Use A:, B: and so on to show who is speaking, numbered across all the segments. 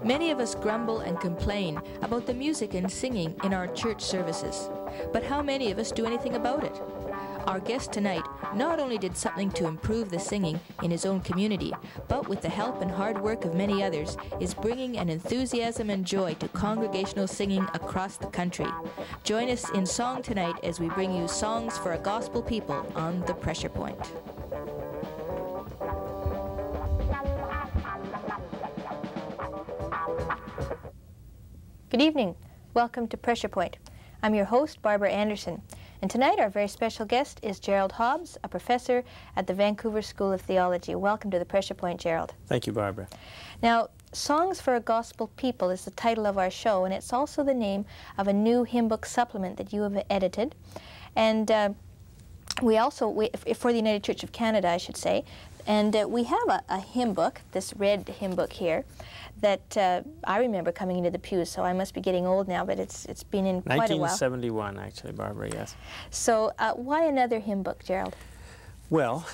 A: Many of us grumble and complain about the music and singing in our church services, but how many of us do anything about it? Our guest tonight not only did something to improve the singing in his own community, but with the help and hard work of many others, is bringing an enthusiasm and joy to congregational singing across the country. Join us in song tonight as we bring you songs for a gospel people on The Pressure Point.
B: Good evening. Welcome to Pressure Point. I'm your host, Barbara Anderson, and tonight our very special guest is Gerald Hobbs, a professor at the Vancouver School of Theology. Welcome to the Pressure Point, Gerald.
C: Thank you, Barbara.
B: Now, Songs for a Gospel People is the title of our show, and it's also the name of a new hymn book supplement that you have edited. And we for the United Church of Canada, I should say, and we have a hymn book, this red hymn book here, that I remember coming into the pews, so I must be getting old now, but it's been in quite a while.
C: 1971, actually, Barbara, yes.
B: So why another hymn book, Gerald?
C: Well,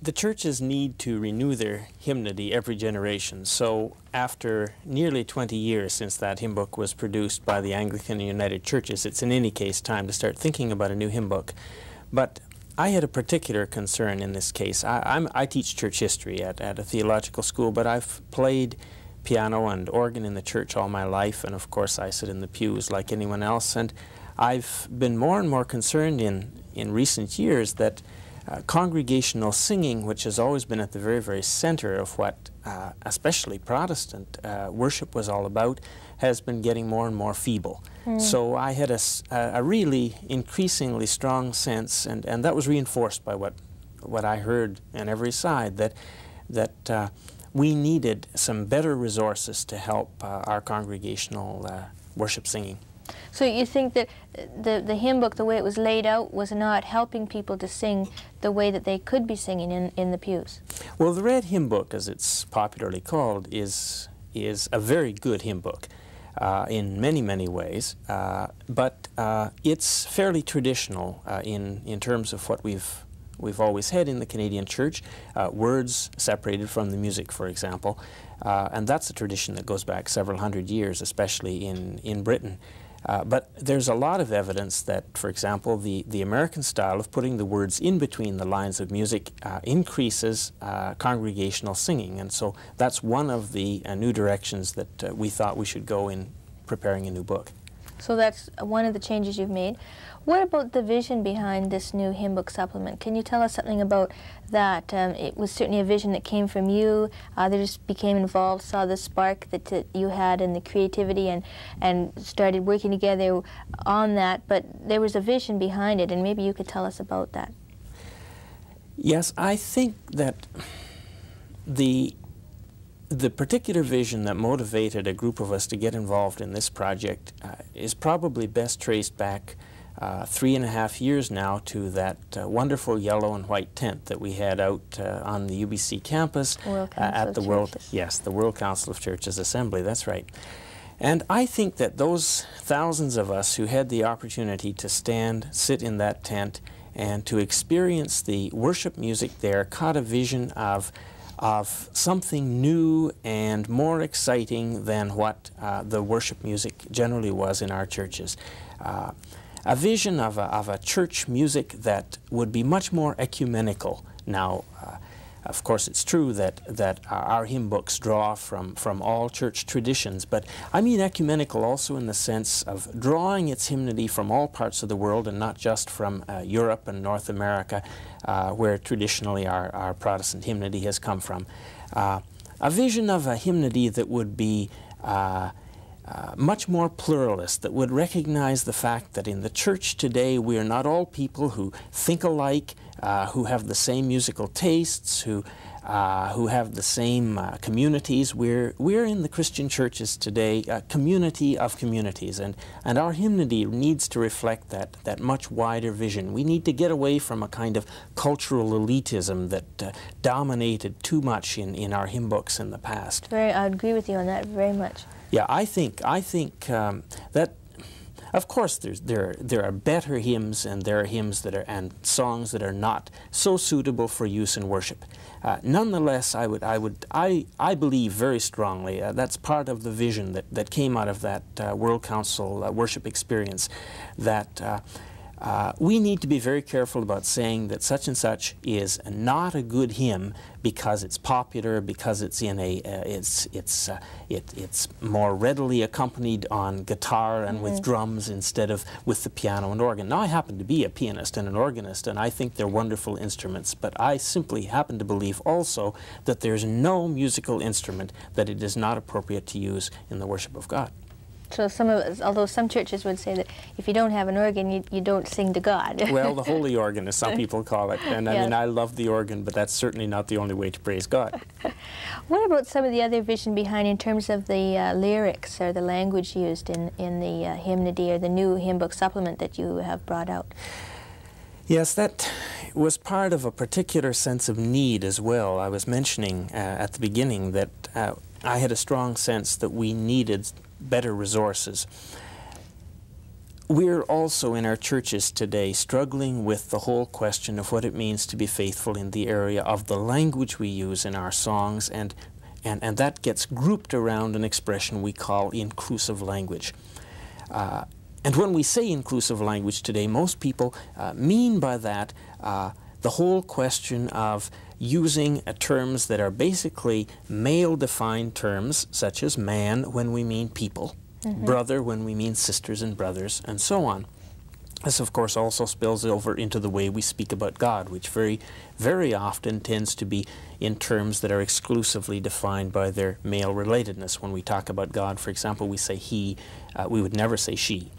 C: the churches need to renew their hymnody every generation, so after nearly 20 years since that hymn book was produced by the Anglican and United Churches, it's in any case time to start thinking about a new hymn book. But I had a particular concern in this case. I teach church history at a theological school, but I've played piano and organ in the church all my life, and of course I sit in the pews like anyone else, and I've been more and more concerned in recent years that congregational singing, which has always been at the very, very center of what especially Protestant worship was all about, has been getting more and more feeble. So I had a really increasingly strong sense, and that was reinforced by what I heard on every side, that we needed some better resources to help our congregational worship singing.
B: So you think that the hymn book, the way it was laid out, was not helping people to sing the way that they could be singing in the pews?
C: Well, the Red Hymn Book, as it's popularly called, is a very good hymn book in many, many ways, but it's fairly traditional in terms of what we've always had in the Canadian Church, words separated from the music, for example, and that's a tradition that goes back several hundred years, especially in Britain. But there's a lot of evidence that, for example, the American style of putting the words in between the lines of music increases congregational singing, and so that's one of the new directions that we thought we should go in preparing a new book.
B: So that's one of the changes you've made. What about the vision behind this new hymn book supplement? Can you tell us something about that? It was certainly a vision that came from you. Others became involved, saw the spark that you had and the creativity, and started working together on that. But there was a vision behind it, and maybe you could tell us about that.
C: Yes, I think that the particular vision that motivated a group of us to get involved in this project is probably best traced back 3.5 years now to that wonderful yellow and white tent that we had out on the UBC campus at the World Council of Churches Assembly. That's right. And I think that those thousands of us who had the opportunity to sit in that tent and to experience the worship music there caught a vision of something new and more exciting than what the worship music generally was in our churches. A vision of a church music that would be much more ecumenical. Now, of course, it's true that our hymn books draw from all church traditions, but I mean ecumenical also in the sense of drawing its hymnody from all parts of the world and not just from Europe and North America, where traditionally our Protestant hymnody has come from. A vision of a hymnody that would be much more pluralist, that would recognize the fact that in the church today we are not all people who think alike, who have the same musical tastes, who have the same communities. We're in the Christian churches today a community of communities, and our hymnody needs to reflect that much wider vision. We need to get away from a kind of cultural elitism that dominated too much in our hymn books in the past.
B: I agree with you on that very much.
C: Yeah, I think that Of course, there are better hymns, and there are hymns that are, and songs that are not so suitable for use in worship. Nonetheless, I believe very strongly that's part of the vision that came out of that World Council worship experience, that we need to be very careful about saying that such and such is not a good hymn because it's popular, because it's in a it's more readily accompanied on guitar and with drums instead of with the piano and organ. Now, I happen to be a pianist and an organist, and I think they're wonderful instruments, but I simply happen to believe also that there's no musical instrument that it is not appropriate to use in the worship of God.
B: So some of us, although some churches would say that if you don't have an organ, you don't sing to God.
C: Well, the holy organ, as some people call it. And I mean, I love the organ, but that's certainly not the only way to praise God.
B: What about some of the other vision behind in terms of the lyrics or the language used in the hymnody or the new hymn book supplement that you have brought out?
C: Yes, that was part of a particular sense of need as well. I was mentioning at the beginning that I had a strong sense that we needed better resources. We're also in our churches today struggling with the whole question of what it means to be faithful in the area of the language we use in our songs, and that gets grouped around an expression we call inclusive language. And when we say inclusive language today, most people mean by that the whole question of using terms that are basically male-defined terms, such as man when we mean people, brother when we mean sisters and brothers, and so on. This, of course, also spills over into the way we speak about God, which very, very often tends to be in terms that are exclusively defined by their male relatedness. When we talk about God, for example, we say he, we would never say she.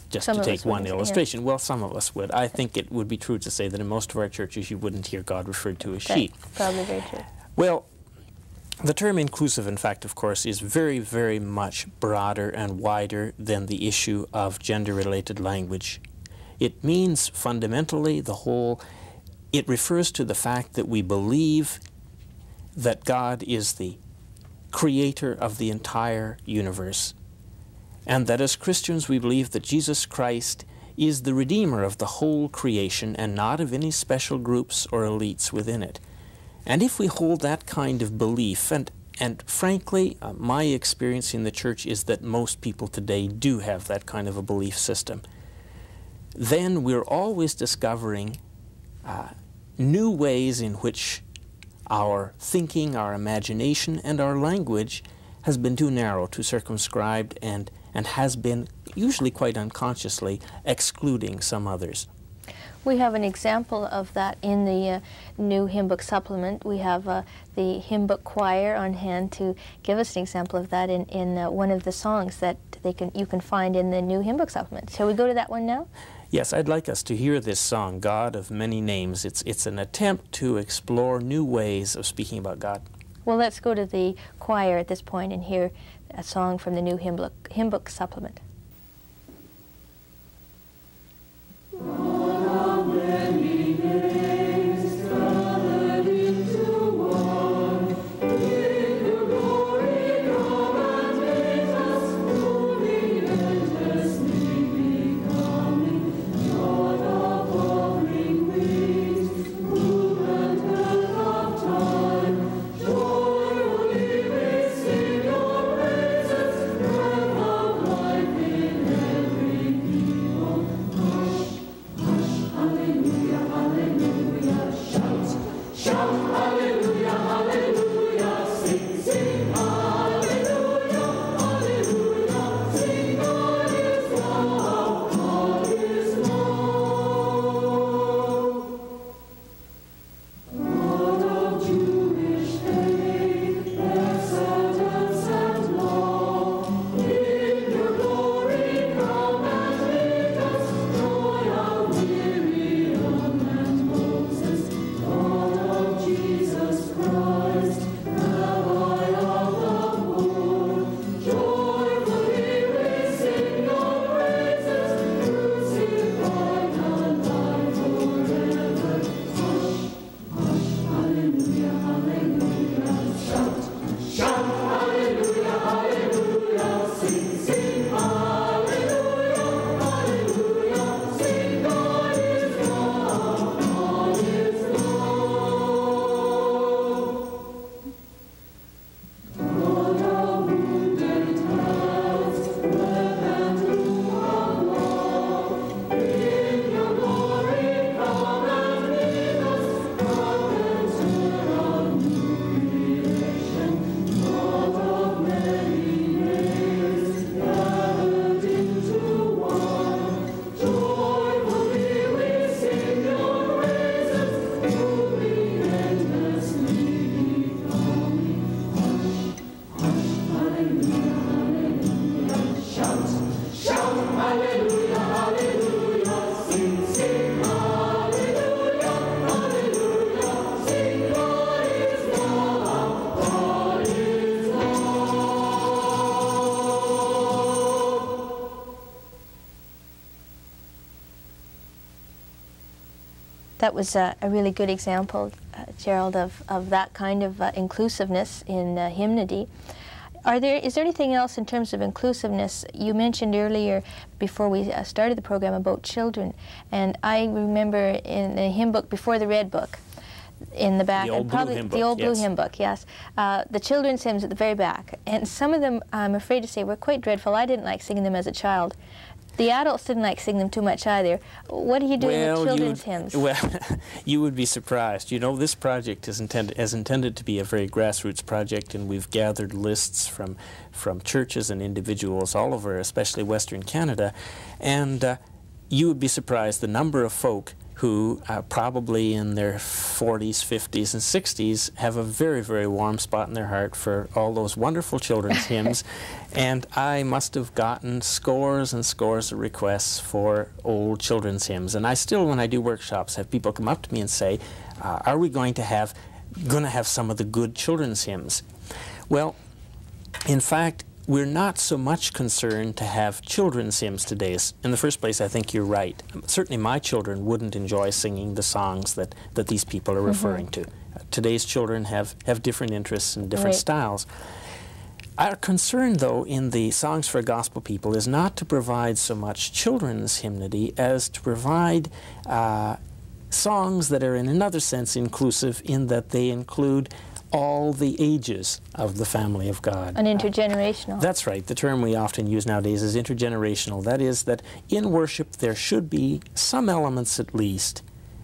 C: Just to take one illustration. Yeah. Well, some of us would. I think it would be true to say that in most of our churches you wouldn't hear God referred to as she.
B: Probably very true.
C: Well, the term inclusive, in fact, of course, is very, very much broader and wider than the issue of gender-related language. It means fundamentally it refers to the fact that we believe that God is the creator of the entire universe, and that as Christians we believe that Jesus Christ is the Redeemer of the whole creation and not of any special groups or elites within it. And if we hold that kind of belief, and frankly, my experience in the church is that most people today do have that kind of a belief system, then we're always discovering new ways in which our thinking, our imagination, and our language has been too narrow, too circumscribed, and has been, usually quite unconsciously, excluding some others.
B: We have an example of that in the new hymn book supplement. We have the hymn book choir on hand to give us an example of that in one of the songs that you can find in the new hymn book supplement. Shall we go to that one now?
C: Yes, I'd like us to hear this song, God of Many Names. It's an attempt to explore new ways of speaking about God.
B: Well, let's go to the choir at this point and hear a song from the new hymn book supplement. That was a really good example, Gerald, of that kind of inclusiveness in hymnody. Is there anything else in terms of inclusiveness? You mentioned earlier, before we started the program, about children. And I remember in the hymn book, before the Red Book, in the back,
C: the old blue hymn book,
B: the old
C: yes.
B: blue hymn book, yes. The children's hymns at the very back. And some of them, I'm afraid to say, were quite dreadful. I didn't like singing them as a child. The adults didn't like singing them too much either. What do you do with children's hymns?
C: Well, you would be surprised. You know, this project is intended to be a very grassroots project, and we've gathered lists from churches and individuals all over, especially Western Canada, and you would be surprised the number of folk who probably in their 40s, 50s, and 60s have a very, very warm spot in their heart for all those wonderful children's hymns. And I must have gotten scores and scores of requests for old children's hymns. And I still, when I do workshops, have people come up to me and say, are we going to have some of the good children's hymns? Well, in fact, we're not so much concerned to have children's hymns today. In the first place, I think you're right. Certainly my children wouldn't enjoy singing the songs that these people are referring to. Today's children have different interests and different styles. Our concern, though, in the Songs for Gospel People is not to provide so much children's hymnody as to provide songs that are in another sense inclusive, in that they include all the ages of the family of God.
B: An intergenerational.
C: That's right. The term we often use nowadays is intergenerational. That is, that in worship there should be some elements at least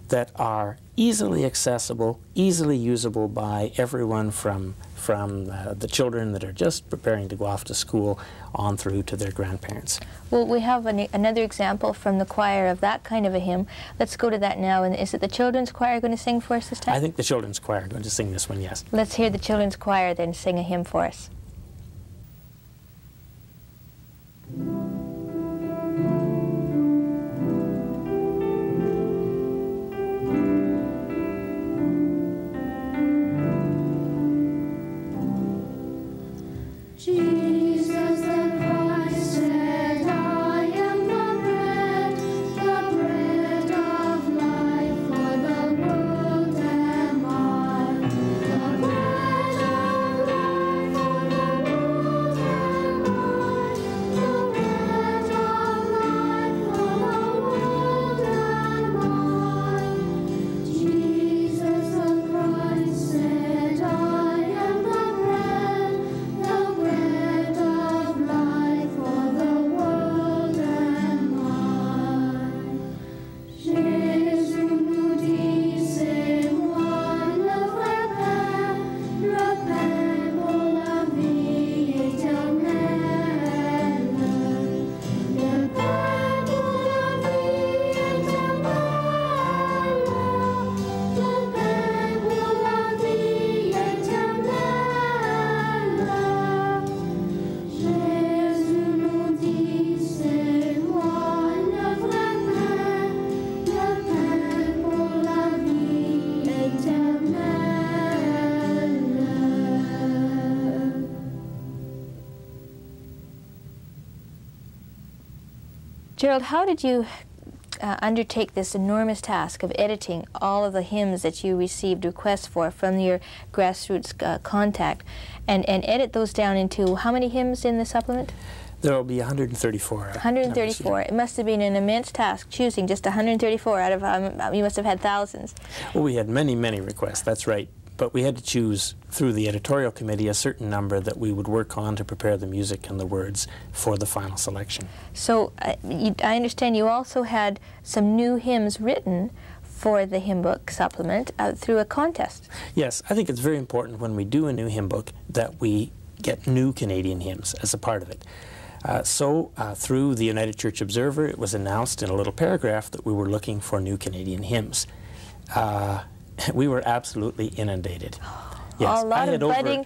C: that are easily accessible, easily usable by everyone from the children that are just preparing to go off to school on through to their grandparents.
B: Well, we have another example from the choir of that kind of a hymn. Let's go to that now. And is it the children's choir going to sing for us this time?
C: I think the children's choir are going to sing this one, yes.
B: Let's hear the children's choir then sing a hymn for us. Gerald, how did you undertake this enormous task of editing all of the hymns that you received requests for from your grassroots contact, and edit those down into how many hymns in the supplement?
C: There will be 134.
B: 134. It must have been an immense task choosing just 134 out of, you must have had thousands.
C: Well, we had many, many requests, that's right. But we had to choose through the editorial committee a certain number that we would work on to prepare the music and the words for the final selection.
B: So I understand you also had some new hymns written for the hymn book supplement through a contest.
C: Yes, I think it's very important when we do a new hymn book that we get new Canadian hymns as a part of it. Through the United Church Observer, it was announced in a little paragraph that we were looking for new Canadian hymns. We were absolutely inundated. Yes,
B: a lot of budding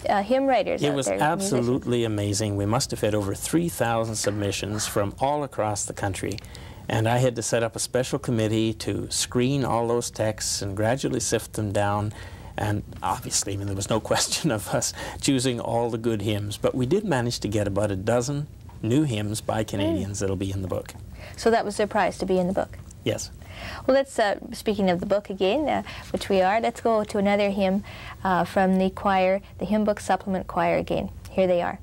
B: hymn writers out there.
C: It was absolutely amazing. We must have had over 3,000 submissions from all across the country. And I had to set up a special committee to screen all those texts and gradually sift them down. And obviously, I mean, there was no question of us choosing all the good hymns. But we did manage to get about a dozen new hymns by Canadians that'll be in the book.
B: So that was their prize, to be in the book?
C: Yes.
B: Well, let's, speaking of the book again, which we are, let's go to another hymn from the choir, the Hymn Book Supplement Choir again. Here they are.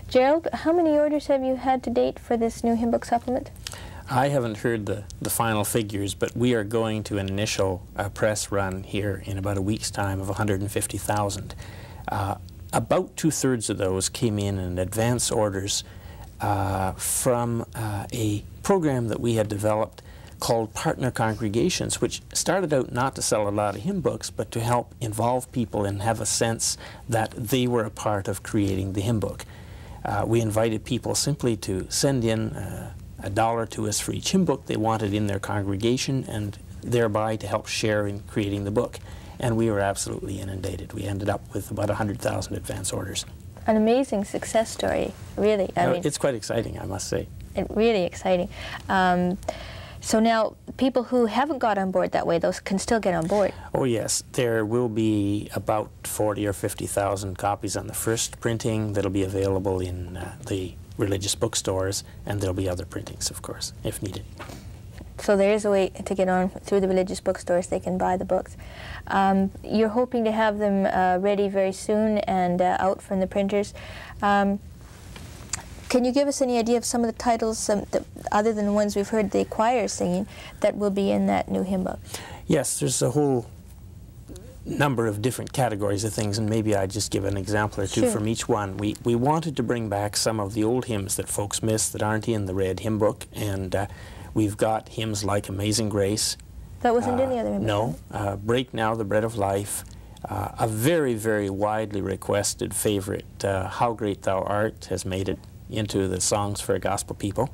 B: Gerald, how many orders have you had to date for this new hymn book supplement?
C: I haven't heard the final figures, but we are going to an initial press run here in about a week's time of 150,000. About 2/3 of those came in advance orders, from a program that we had developed called Partner Congregations, which started out not to sell a lot of hymn books, but to help involve people and have a sense that they were a part of creating the hymn book. We invited people simply to send in $1 to us for each hymn book they wanted in their congregation, and thereby to help share in creating the book. And we were absolutely inundated. We ended up with about 100,000 advance orders.
B: An amazing success story, really. I mean,
C: it's quite exciting, I must say.
B: Really exciting. So now, people who haven't got on board that way, those can still get on board.
C: Oh yes, there will be about 40 or 50,000 copies on the first printing that'll be available in the religious bookstores, and there'll be other printings, of course, if needed.
B: So there is a way to get on through the religious bookstores. They can buy the books. You're hoping to have them ready very soon and out from the printers. Can you give us any idea of some of the titles, other than the ones we've heard the choir singing, that will be in that new hymn book?
C: Yes, there's a whole number of different categories of things, and maybe I'd just give an example or two from each one. We wanted to bring back some of the old hymns that folks miss that aren't in the red hymn book, and we've got hymns like Amazing Grace.
B: That wasn't in the other hymn book?
C: No. Break Now the Bread of Life. A very, very widely requested favorite, How Great Thou Art, has made it into the Songs for a Gospel People.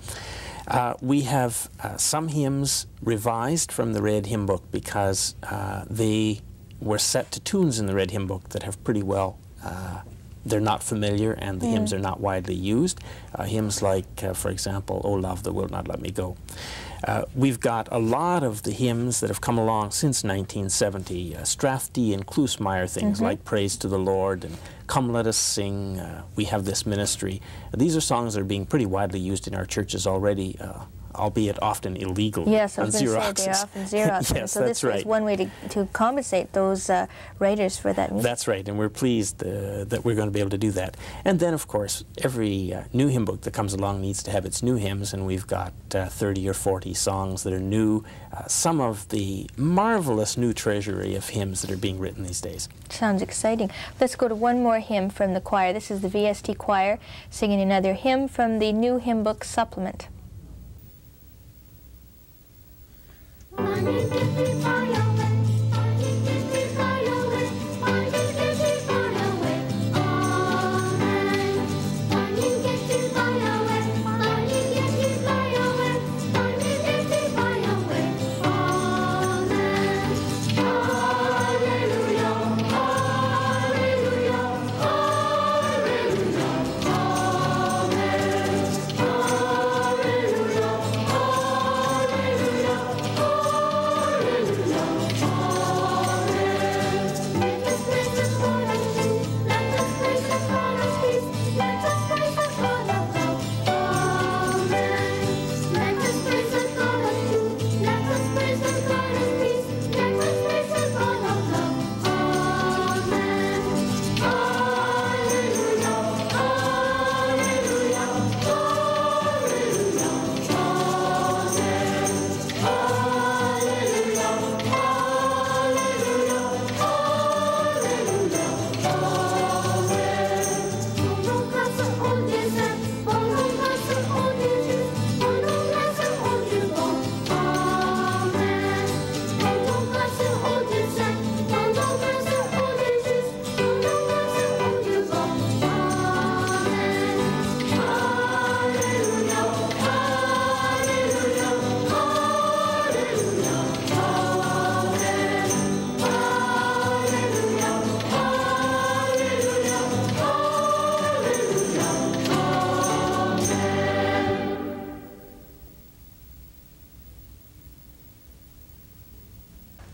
C: We have some hymns revised from the red hymn book because they were set to tunes in the red hymn book that have pretty well, they're not familiar, and the hymns are not widely used. Hymns like, for example, O Love That Will Not Let Me Go. We've got a lot of the hymns that have come along since 1970, Strathdy and Kloosmeyer things like Praise to the Lord and Come Let Us Sing, We Have This Ministry. These are songs that are being pretty widely used in our churches already, albeit often illegally.
B: Yes, I was going to say they're often Xerox.
C: Yes,
B: so
C: that's
B: this
C: right.
B: was one way to compensate those writers for that music.
C: That's right, and we're pleased that we're going to be able to do that. And then, of course, every new hymn book that comes along needs to have its new hymns, and we've got 30 or 40 songs that are new, some of the marvelous new treasury of hymns that are being written these days.
B: Sounds exciting. Let's go to one more hymn from the choir. This is the VST choir singing another hymn from the new hymn book supplement.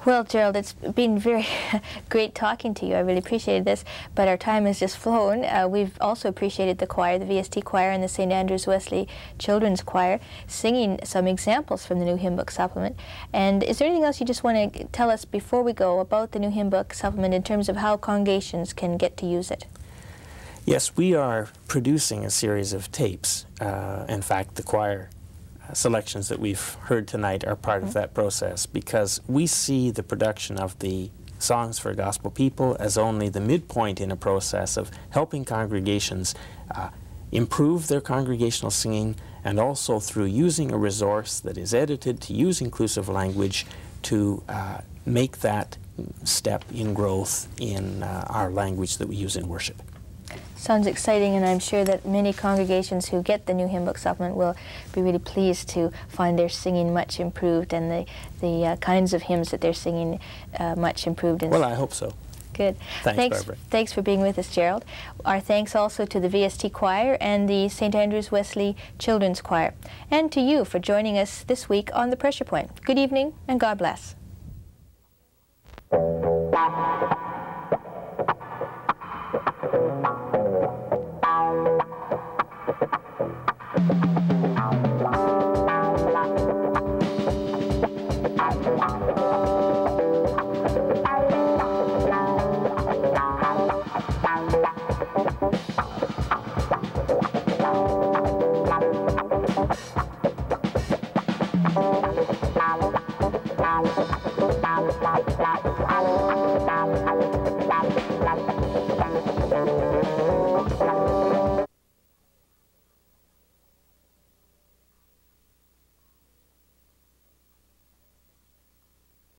B: Well, Gerald, it's been very great talking to you. I really appreciated this, but our time has just flown. We've also appreciated the choir, the VST choir and the St. Andrews-Wesley Children's Choir, singing some examples from the new hymn book supplement. And is there anything else you just want to tell us before we go about the new hymn book supplement in terms of how congregations can get to use it?
C: Yes, we are producing a series of tapes. In fact, the choir selections that we've heard tonight are part of that process, because we see the production of the Songs for Gospel People as only the midpoint in a process of helping congregations improve their congregational singing, and also through using a resource that is edited to use inclusive language to make that step in growth in our language that we use in worship.
B: Sounds exciting, and I'm sure that many congregations who get the new hymn book supplement will be really pleased to find their singing much improved and the kinds of hymns that they're singing much improved.
C: Well, I hope so.
B: Good.
C: Thanks, Barbara.
B: Thanks for being with us, Gerald. Our thanks also to the VST Choir and the St. Andrews-Wesley Children's Choir, and to you for joining us this week on The Pressure Point. Good evening, and God bless.
D: Bye.